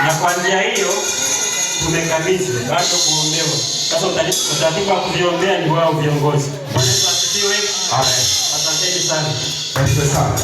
na kwa njia hiyo tumekabidhi bado kuombewa. Sasa utaratibu wa kuviombea ni wao viongozi. Bwana Yesu asifiwe. Amen. Asanteni sana. Asante sana.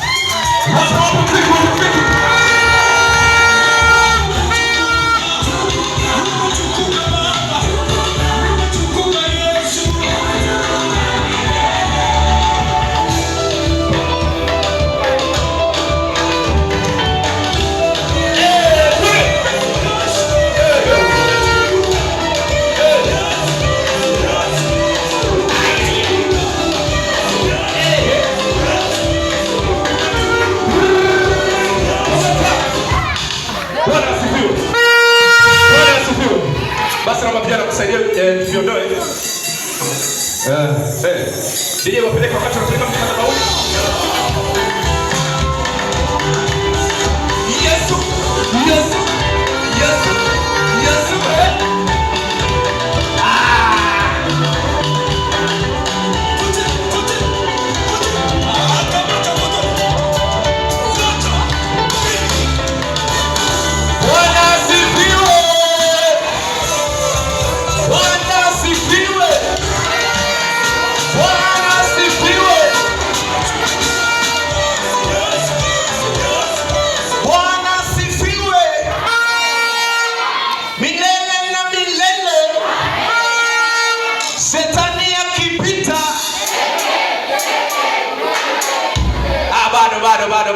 Basi naomba vijana kusaidia viondoe. Nije wapeleke wakati wanapeleka mkanda bauli. Yesu, Yesu, Yesu, Yesu.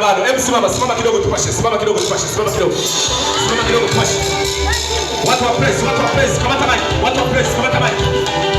Bado. Hebu simama kidogo tupashe. Simama kidogo tupashe. Watu wa press, kamata mic. Watu wa press, kamata mic.